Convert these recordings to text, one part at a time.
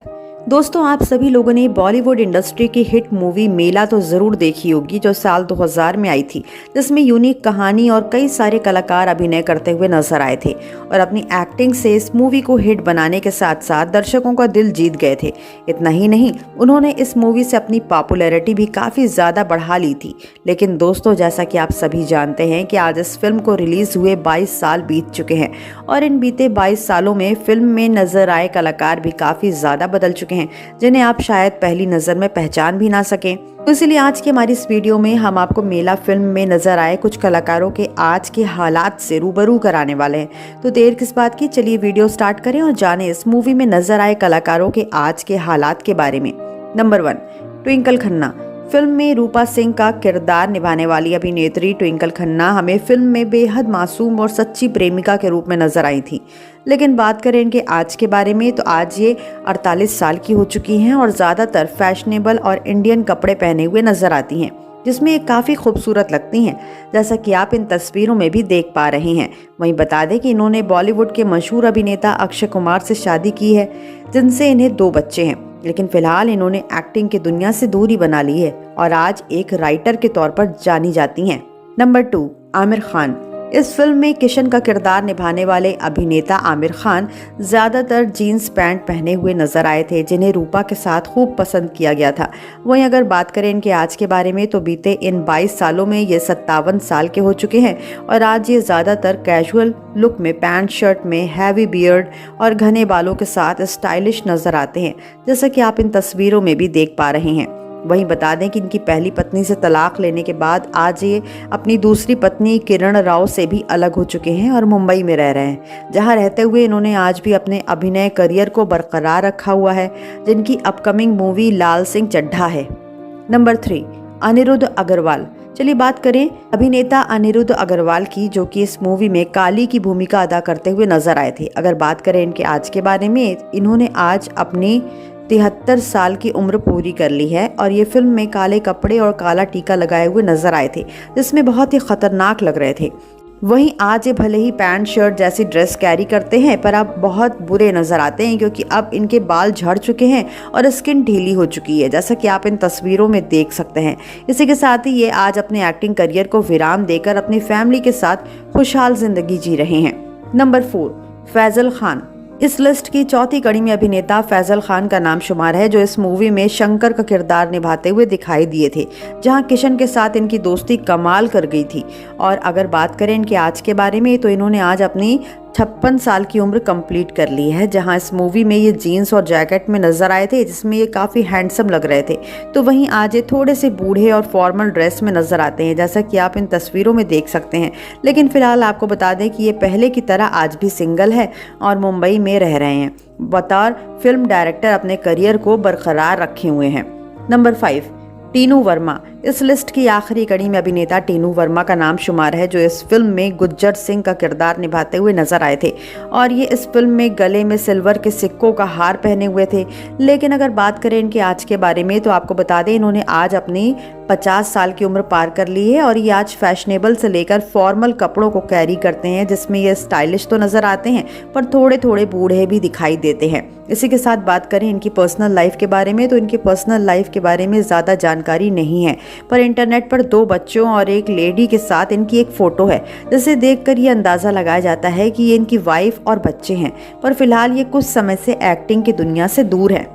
दोस्तों, आप सभी लोगों ने बॉलीवुड इंडस्ट्री की हिट मूवी मेला तो ज़रूर देखी होगी, जो साल 2000 में आई थी, जिसमें यूनिक कहानी और कई सारे कलाकार अभिनय करते हुए नजर आए थे और अपनी एक्टिंग से इस मूवी को हिट बनाने के साथ साथ दर्शकों का दिल जीत गए थे। इतना ही नहीं, उन्होंने इस मूवी से अपनी पॉपुलैरिटी भी काफ़ी ज़्यादा बढ़ा ली थी। लेकिन दोस्तों, जैसा कि आप सभी जानते हैं कि आज इस फिल्म को रिलीज़ हुए 22 साल बीत चुके हैं और इन बीते 22 सालों में फिल्म में नजर आए कलाकार भी काफ़ी ज़्यादा बदल चुके हैं, जिन्हें आप शायद पहली नजर में पहचान भी ना सकें। तो इसलिए आज की हमारी इस वीडियो में हम आपको मेला फिल्म में नजर आए कुछ कलाकारों के आज के हालात से रूबरू कराने वाले हैं। तो देर किस बात की, चलिए वीडियो स्टार्ट करें और जानें इस मूवी में नजर आए कलाकारों के आज के हालात के बारे में। नंबर 1, ट्विंकल खन्ना। फिल्म में रूपा सिंह का किरदार निभाने वाली अभिनेत्री ट्विंकल खन्ना हमें फिल्म में बेहद मासूम और सच्ची प्रेमिका के रूप में नजर आई थी। लेकिन बात करें इनके आज के बारे में तो आज ये 48 साल की हो चुकी हैं और ज़्यादातर फैशनेबल और इंडियन कपड़े पहने हुए नजर आती हैं, जिसमें ये काफ़ी खूबसूरत लगती हैं, जैसा कि आप इन तस्वीरों में भी देख पा रहे हैं। वहीं बता दें कि इन्होंने बॉलीवुड के मशहूर अभिनेता अक्षय कुमार से शादी की है, जिनसे इन्हें 2 बच्चे हैं। लेकिन फिलहाल इन्होंने एक्टिंग की दुनिया से दूरी बना ली है और आज एक राइटर के तौर पर जानी जाती हैं। नंबर 2, आमिर खान। इस फिल्म में किशन का किरदार निभाने वाले अभिनेता आमिर खान ज्यादातर जीन्स पैंट पहने हुए नजर आए थे, जिन्हें रूपा के साथ खूब पसंद किया गया था। वहीं अगर बात करें इनके आज के बारे में तो बीते इन 22 सालों में ये 57 साल के हो चुके हैं और आज ये ज्यादातर कैजुअल लुक में पैंट शर्ट में हैवी बियर्ड और घने बालों के साथ स्टाइलिश नजर आते हैं, जैसा कि आप इन तस्वीरों में भी देख पा रहे हैं। वहीं बता दें कि इनकी पहली पत्नी से तलाक लेने के बाद आज ये अपनी दूसरी पत्नी किरण राव से भी अलग हो चुके हैं और मुंबई में रह रहे हैं, जहां रहते हुए इन्होंने आज भी अपने अभिनय करियर को बरकरार रखा हुआ है, जिनकी अपकमिंग मूवी लाल सिंह चड्ढा है। नंबर 3, अनिरुद्ध अग्रवाल। चलिए बात करें अभिनेता अनिरुद्ध अग्रवाल की, जो कि इस मूवी में काली की भूमिका अदा करते हुए नजर आए थे। अगर बात करें इनके आज के बारे में, इन्होंने आज अपनी 73 साल की उम्र पूरी कर ली है और ये फिल्म में काले कपड़े और काला टीका लगाए हुए नजर आए थे, जिसमें बहुत ही खतरनाक लग रहे थे। वहीं आज ये भले ही पैंट शर्ट जैसी ड्रेस कैरी करते हैं, पर अब बहुत बुरे नजर आते हैं, क्योंकि अब इनके बाल झड़ चुके हैं और स्किन ढीली हो चुकी है, जैसा कि आप इन तस्वीरों में देख सकते हैं। इसी के साथ ही ये आज अपने एक्टिंग करियर को विराम देकर अपनी फैमिली के साथ खुशहाल जिंदगी जी रहे हैं। नंबर 4, फैजल खान। इस लिस्ट की चौथी कड़ी में अभिनेता फैजल खान का नाम शुमार है, जो इस मूवी में शंकर का किरदार निभाते हुए दिखाई दिए थे, जहां किशन के साथ इनकी दोस्ती कमाल कर गई थी। और अगर बात करें इनके आज के बारे में तो इन्होंने आज अपनी 56 साल की उम्र कंप्लीट कर ली है, जहां इस मूवी में ये जीन्स और जैकेट में नजर आए थे, जिसमें ये काफ़ी हैंडसम लग रहे थे। तो वहीं आज ये थोड़े से बूढ़े और फॉर्मल ड्रेस में नजर आते हैं, जैसा कि आप इन तस्वीरों में देख सकते हैं। लेकिन फिलहाल आपको बता दें कि ये पहले की तरह आज भी सिंगल है और मुंबई में रह रहे हैं। बतौर फिल्म डायरेक्टर अपने करियर को बरकरार रखे हुए हैं। नंबर 5, टीनू वर्मा। इस लिस्ट की आखिरी कड़ी में अभिनेता टीनू वर्मा का नाम शुमार है, जो इस फिल्म में गुज्जर सिंह का किरदार निभाते हुए नजर आए थे और ये इस फिल्म में गले में सिल्वर के सिक्कों का हार पहने हुए थे। लेकिन अगर बात करें इनके आज के बारे में तो आपको बता दें इन्होंने आज अपनी 50 साल की उम्र पार कर ली है और ये आज फैशनेबल से लेकर फॉर्मल कपड़ों को कैरी करते हैं, जिसमें ये स्टाइलिश तो नजर आते हैं पर थोड़े थोड़े बूढ़े भी दिखाई देते हैं। इसी के साथ बात करें इनकी पर्सनल लाइफ के बारे में तो इनकी पर्सनल लाइफ के बारे में ज़्यादा जानकारी नहीं है, पर इंटरनेट पर 2 बच्चों और एक लेडी के साथ इनकी एक फ़ोटो है, जिसे देखकर ये अंदाज़ा लगाया जाता है कि ये इनकी वाइफ और बच्चे हैं। पर फिलहाल ये कुछ समय से एक्टिंग की दुनिया से दूर है।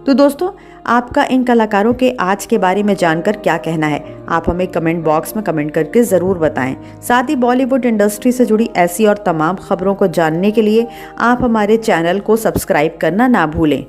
तो दोस्तों, आपका इन कलाकारों के आज के बारे में जानकर क्या कहना है, आप हमें कमेंट बॉक्स में कमेंट करके ज़रूर बताएं। साथ ही बॉलीवुड इंडस्ट्री से जुड़ी ऐसी और तमाम खबरों को जानने के लिए आप हमारे चैनल को सब्सक्राइब करना ना भूलें।